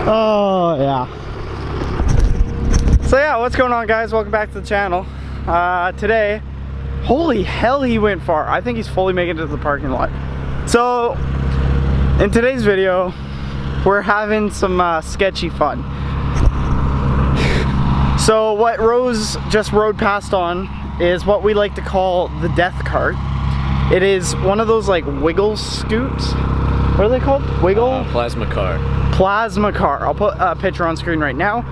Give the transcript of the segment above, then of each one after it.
Oh yeah. So yeah, what's going on, guys? Welcome back to the channel. Today, holy hell, he went far. I think he's fully making it to the parking lot. So in today's video, we're having some sketchy fun. So what Rose just rode past on is what we like to call the death cart. It is one of those like wiggle scoots. What are they called? Wiggle? Plasma car. Plasma car. I'll put a picture on screen right now.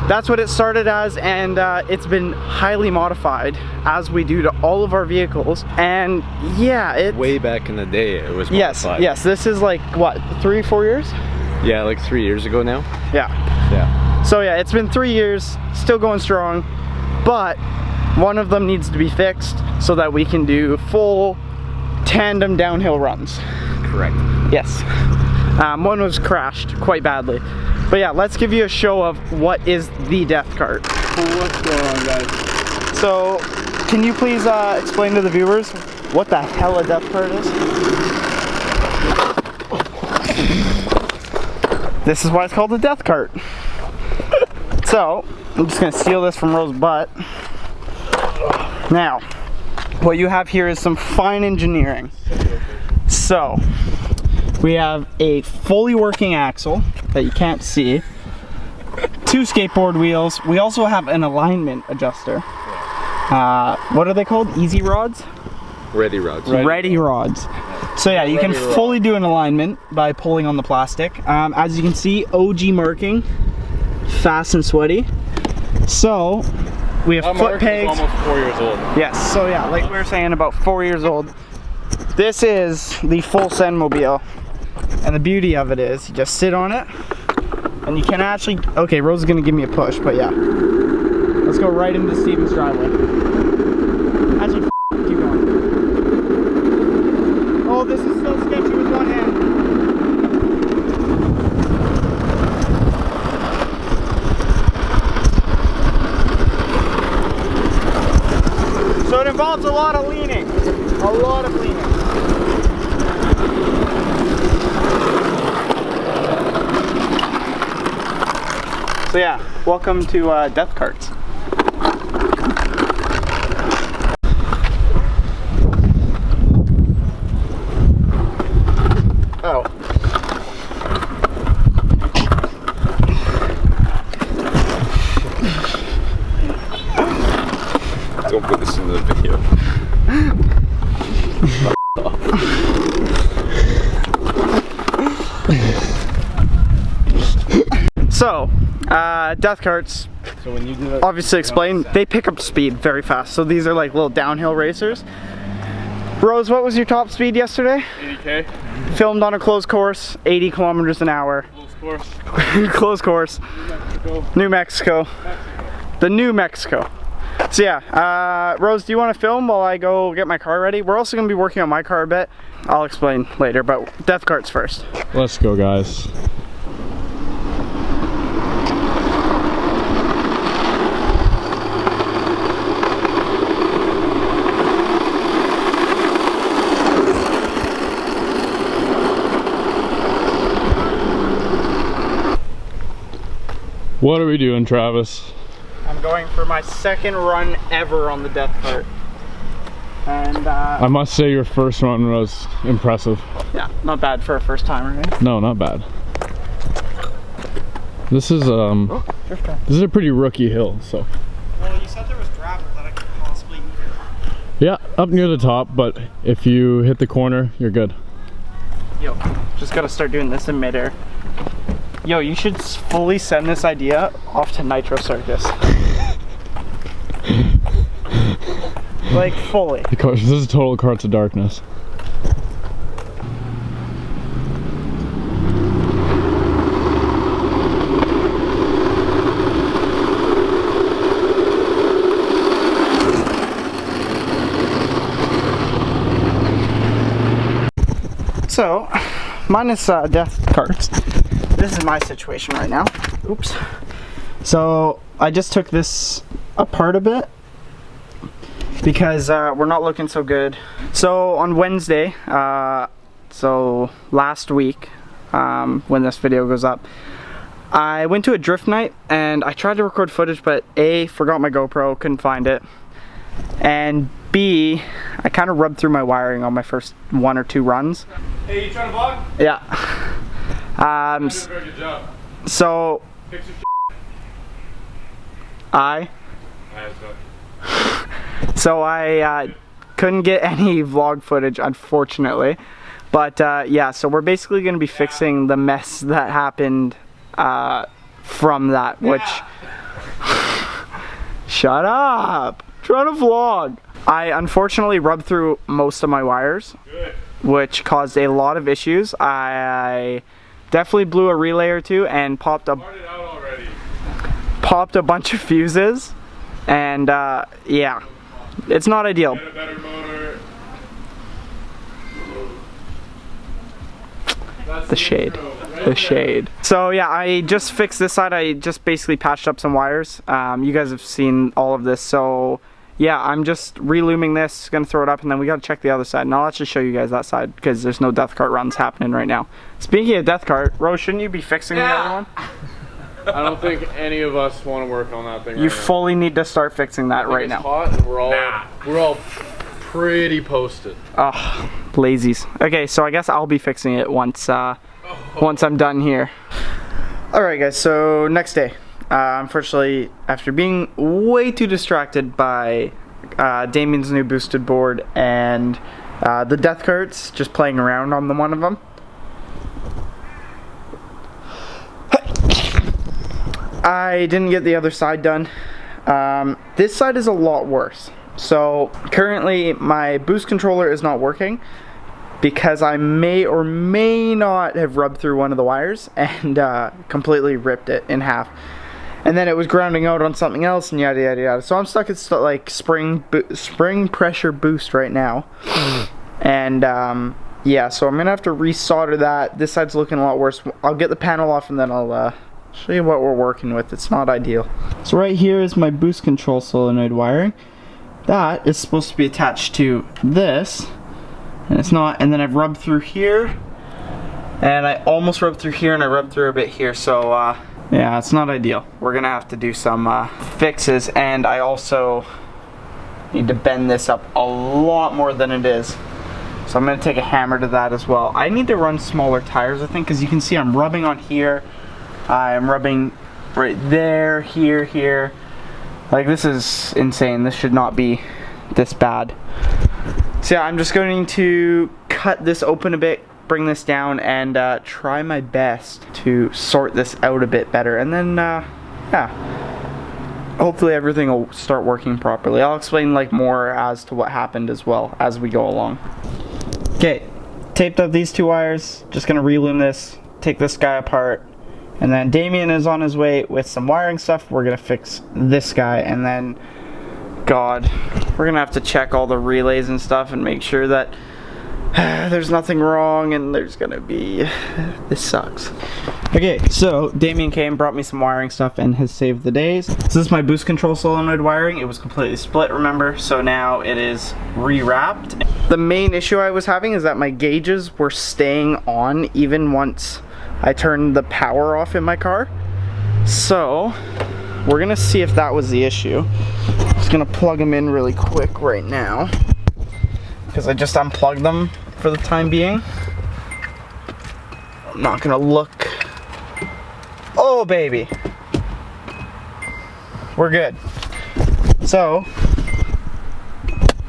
That's what it started as, and it's been highly modified, as we do to all of our vehicles. And yeah, it way back in the day it was modified. Yes, this is like what, 3-4 years? Yeah, like 3 years ago now. Yeah. So yeah, it's been 3 years, still going strong, but one of them needs to be fixed so that we can do full tandem downhill runs. Correct. Yes. One was crashed quite badly. But yeah, let's give you a show of what is the death cart. What's going on, guys? So, can you please explain to the viewers what the hell a death cart is? This is why it's called a death cart. So, I'm just gonna steal this from Rose's butt. Now, what you have here is some fine engineering. So, we have a fully working axle that you can't see, 2 skateboard wheels. We also have an alignment adjuster. What are they called? Easy rods? Ready rods. Ready rods. So yeah, you can fully do an alignment by pulling on the plastic. As you can see, OG marking, fast and sweaty. So we have foot pegs. Almost 4 years old. Yes. So yeah, like we were saying, about 4 years old. This is the full Sendmobile, and the beauty of it is you just sit on it, and you can actually. Okay, Rose is gonna give me a push, but yeah, let's go right into Steven's driveway. Actually, keep going. Oh, this is so sketchy with one hand. So it involves a lot of leaning. A lot of leaning. So yeah, welcome to death carts. Oh. Don't put this in the video. So, death carts, So when you do that, obviously explain, they pick up speed very fast. So these are like little downhill racers. Rose, what was your top speed yesterday? 80K. Filmed on a closed course, 80 kilometers an hour. Close course. Closed course. New Mexico. The New Mexico. So yeah, Rose, do you want to film while I go get my car ready? We're also going to be working on my car a bit. I'll explain later, but death carts first. Let's go, guys. What are we doing, Travis? I'm going for my second run ever on the death cart. And I must say your first run was impressive. yeah, not bad for a first timer, right? No, not bad. This is a pretty rookie hill, so. Well, you said there was gravel that I could possibly eat. Yeah, up near the top, but if you hit the corner, you're good. Yo, just gotta start doing this in midair. Yo, you should fully send this idea off to Nitro Circus. Like, fully. This is total Carts of Darkness. So, minus death carts, this is my situation right now. Oops. So, I just took this apart a bit because we're not looking so good. So, on Wednesday, so last week, when this video goes up, I went to a drift night and I tried to record footage, but A, forgot my GoPro, couldn't find it, and B, I kind of rubbed through my wiring on my first 1 or 2 runs. Hey, you trying to vlog? Yeah. You did a very good job. So Fix your So I couldn't get any vlog footage, unfortunately. But yeah, so we're basically going to be fixing the mess that happened from that, which... Shut up! I'm trying to vlog! I unfortunately rubbed through most of my wires, which caused a lot of issues. I definitely blew a relay or two and popped a bunch of fuses, and yeah, it's not ideal. Get a better motor. The shade. So yeah, I just fixed this side. I just basically patched up some wires. You guys have seen all of this, so yeah, I'm just reluming this, gonna throw it up, and then we gotta check the other side, and I'll actually show you guys that side because there's no death cart runs happening right now. Speaking of death cart, Rose, shouldn't you be fixing the other one? I don't think any of us want to work on that thing. You fully need to start fixing that right now. Hot and we're all pretty posted. Oh, lazies. Okay, so I guess I'll be fixing it once I'm done here. Alright guys, so next day. Unfortunately, after being way too distracted by Damien's new boosted board and the death carts, just playing around on one of them, I didn't get the other side done. This side is a lot worse. So currently my boost controller is not working because I may or may not have rubbed through one of the wires and completely ripped it in half. And then it was grounding out on something else and yada yada yada. So I'm stuck at like spring pressure boost right now. And yeah, so I'm gonna have to resolder that. This side's looking a lot worse. I'll get the panel off and then I'll show you what we're working with. It's not ideal. So right here is my boost control solenoid wiring. That is supposed to be attached to this, and it's not. And then I've rubbed through here, and I almost rubbed through here, and I rubbed through a bit here. So yeah, it's not ideal. We're gonna have to do some fixes, and I also need to bend this up a lot more than it is. So I'm gonna take a hammer to that as well. I need to run smaller tires, I think, because you can see I'm rubbing on here. I'm rubbing right there, here. Like, this is insane. This should not be this bad. So yeah, I'm just going to cut this open a bit, bring this down, and try my best to sort this out a bit better. And then, yeah, hopefully everything will start working properly. I'll explain like more as to what happened as well as we go along. Okay, taped up these 2 wires. Just gonna relume this, take this guy apart. And then Damien is on his way with some wiring stuff. We're gonna fix this guy, and then, God, we're gonna have to check all the relays and stuff and make sure that there's nothing wrong, and there's gonna be, this sucks. Okay, so Damien came, brought me some wiring stuff, and has saved the days. So this is my boost control solenoid wiring. It was completely split, remember? So now it is rewrapped. The main issue I was having is that my gauges were staying on even once I turned the power off in my car. So we're gonna see if that was the issue. Just gonna plug them in really quick right now because I just unplugged them for the time being. I'm not gonna look. Oh baby, we're good. So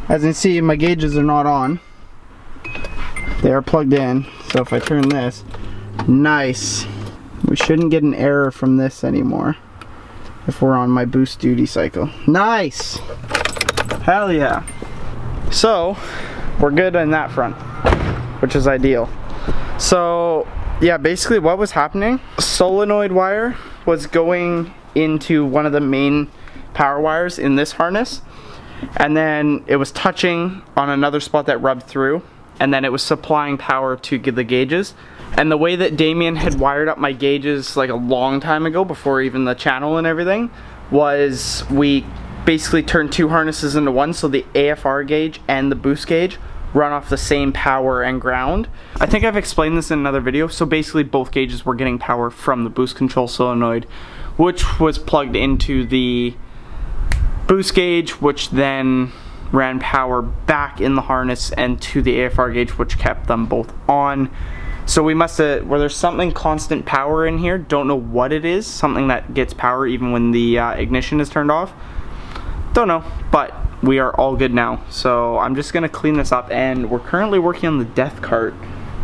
as you can see, my gauges are not on. They are plugged in. So if I turn this, nice. We shouldn't get an error from this anymore if we're on my boost duty cycle. Nice! Hell yeah. So, we're good on that front, which is ideal. So, yeah, basically what was happening, solenoid wire was going into one of the main power wires in this harness, and then it was touching on another spot that rubbed through, and then it was supplying power to the gauges. And the way that Damien had wired up my gauges like a long time ago, before even the channel and everything, was we basically turned 2 harnesses into one, so the AFR gauge and the boost gauge run off the same power and ground. I think I've explained this in another video. So basically both gauges were getting power from the boost control solenoid, which was plugged into the boost gauge, which then ran power back in the harness and to the AFR gauge, which kept them both on. So we must have, where there's something constant power in here, don't know what it is, something that gets power even when the ignition is turned off. Don't know, but we are all good now. So I'm just gonna clean this up, and we're currently working on the death cart.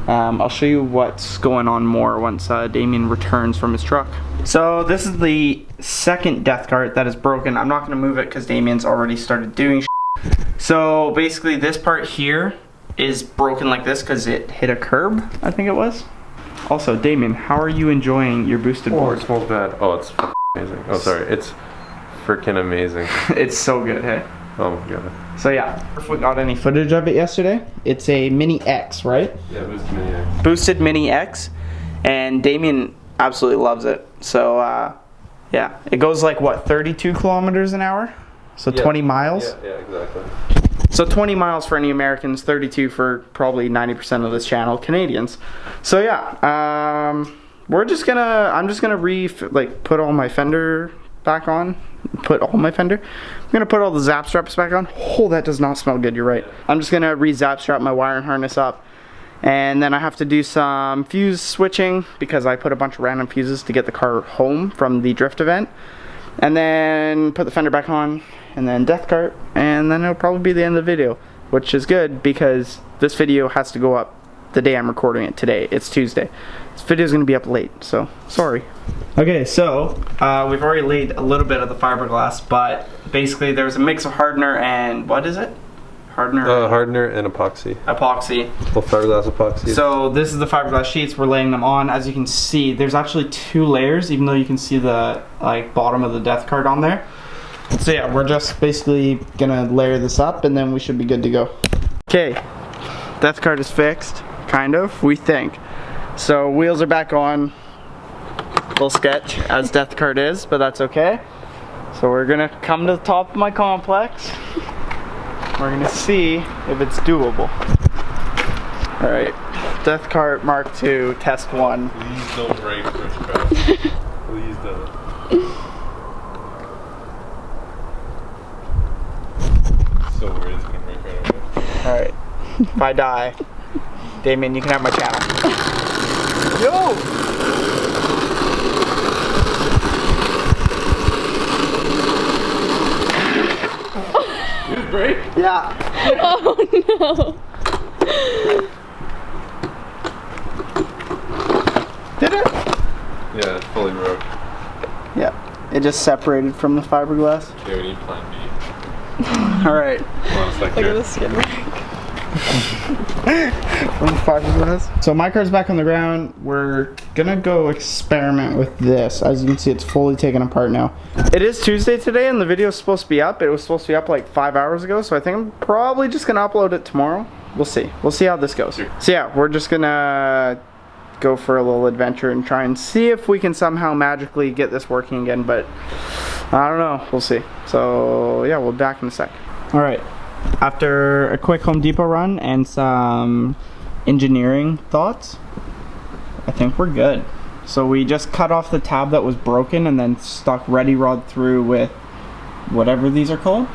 I'll show you what's going on more once Damien returns from his truck. So this is the second death cart that is broken. I'm not gonna move it because Damien's already started doing shit. So basically this part here is broken like this because it hit a curb, I think it was. Also, Damien, how are you enjoying your boosted board? It smells bad. Oh, it's amazing. Oh, sorry. It's freaking amazing. It's so good, hey? Oh my god. So yeah, if we got any footage of it yesterday, it's a Mini X, right? Yeah, Boosted Mini X. Boosted Mini X, and Damien absolutely loves it. So yeah, it goes like what, 32 kilometers an hour? So Yeah. 20 miles? Yeah, exactly. So 20 miles for any Americans, 32 for probably 90% of this channel, Canadians. So yeah, I'm just gonna put all my fender back on. I'm gonna put all the zap straps back on. Oh, that does not smell good, you're right. I'm just gonna re-zap strap my wire and harness up. And then I have to do some fuse switching because I put a bunch of random fuses to get the car home from the drift event. And then put the fender back on, and then death cart, and then it'll probably be the end of the video, which is good because this video has to go up the day I'm recording it today. It's Tuesday. This video is going to be up late, so sorry. Okay, so we've already laid a little bit of the fiberglass, but basically there was a mix of hardener and what is it? Hardener and epoxy. Epoxy. Well, fiberglass epoxy. So this is the fiberglass sheets. We're laying them on. As you can see, there's actually 2 layers, even though you can see the bottom of the death cart on there. So yeah, we're just basically gonna layer this up, and then we should be good to go. Okay, death cart is fixed, kind of, we think. So wheels are back on. Little sketch as death cart is, but that's okay. So we're gonna come to the top of my complex. We're gonna see if it's doable. All right, death cart Mark II, test 1. Please don't break such fast. Please don't. So worried it's gonna break right away. All right, if I die, Damien, you can have my channel. Yo! Did it break? Yeah. Oh no. Did it? Yeah, it's fully broke. Yeah. It just separated from the fiberglass. Okay, we need plan B. All right. Hold on a sec Look here. at the skin mark. From the fiberglass. So my car's back on the ground. We're gonna go experiment with this. As you can see, it's fully taken apart now. It is Tuesday today, and the video is supposed to be up. It was supposed to be up like 5 hours ago, so I think I'm probably just gonna upload it tomorrow. We'll see. We'll see how this goes. Sure. So yeah, we're just gonna go for a little adventure and try and see if we can somehow magically get this working again, but I don't know. We'll see. So yeah, we'll be back in a sec. All right. After a quick Home Depot run and some engineering thoughts, I think we're good. So we just cut off the tab that was broken and then stuck Ready Rod through with whatever these are called.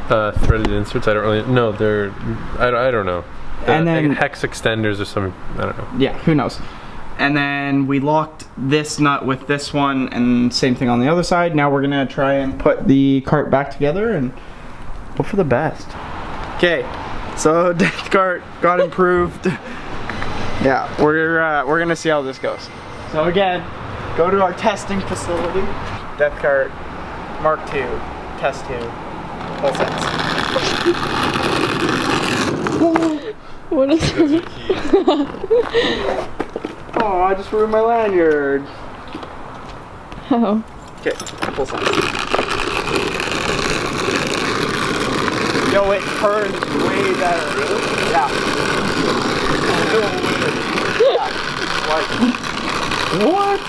Threaded inserts. I don't really. No, they're. I don't know. And then- hex extenders or something. I don't know. Yeah, who knows. And then we locked this nut with this one, and same thing on the other side. Now we're gonna try and put the cart back together and hope for the best. Okay, so death cart got improved. Yeah, we're gonna see how this goes. So again, go to our testing facility. Death cart Mark II, test 2, full sets. What is that? Oh, I just ruined my lanyard. How? Okay, full sets. Yo, it turns way better. Really? Yeah. What?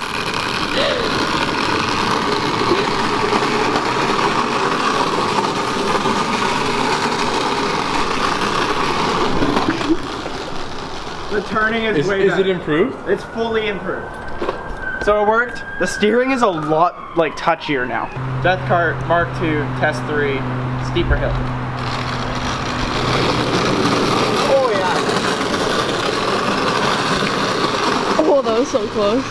The turning is way Is better. it improved? It's fully improved. So it worked. The steering is a lot like touchier now. Death Cart Mark II, Test 3, steeper hill. Oh yeah. Oh, that was so close.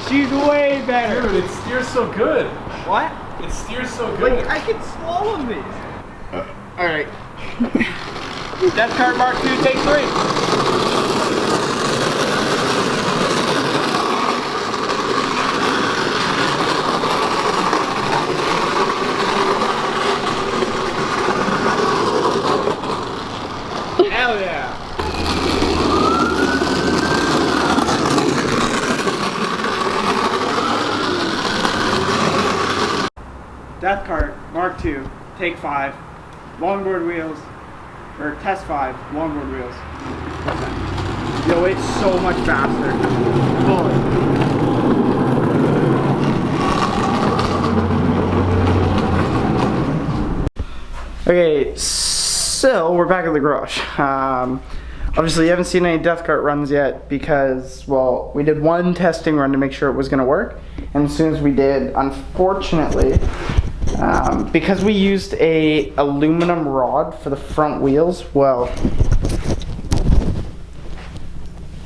She's way better. Dude, it steers so good. What? It steers so good. Like I can slalom these. All right. Death Cart Mark II, take 3. Hell yeah. Death Cart Mark II, take 5, longboard wheels, or test 5, longboard wheels. Yo, it's so much faster. Okay, so we're back at the garage. Obviously, you haven't seen any Death Cart runs yet because, well, we did one testing run to make sure it was going to work. And as soon as we did, unfortunately, because we used a aluminum rod for the front wheels, well,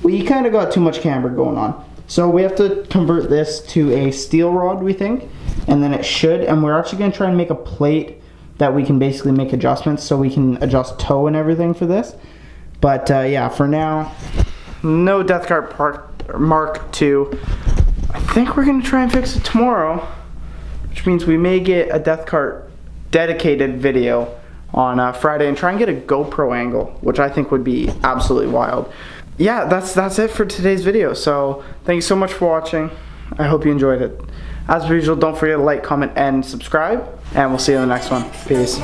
we kind of got too much camber going on. So we have to convert this to a steel rod, we think, and then it should. And we're actually going to try and make a plate that we can basically make adjustments so we can adjust toe and everything for this. But yeah, for now, no Death Cart Mark II. I think we're going to try and fix it tomorrow, which means we may get a Death Cart dedicated video on Friday and try and get a GoPro angle, which I think would be absolutely wild. Yeah, that's it for today's video. So thank you so much for watching. I hope you enjoyed it. As usual, don't forget to like, comment, and subscribe, and we'll see you in the next one. Peace.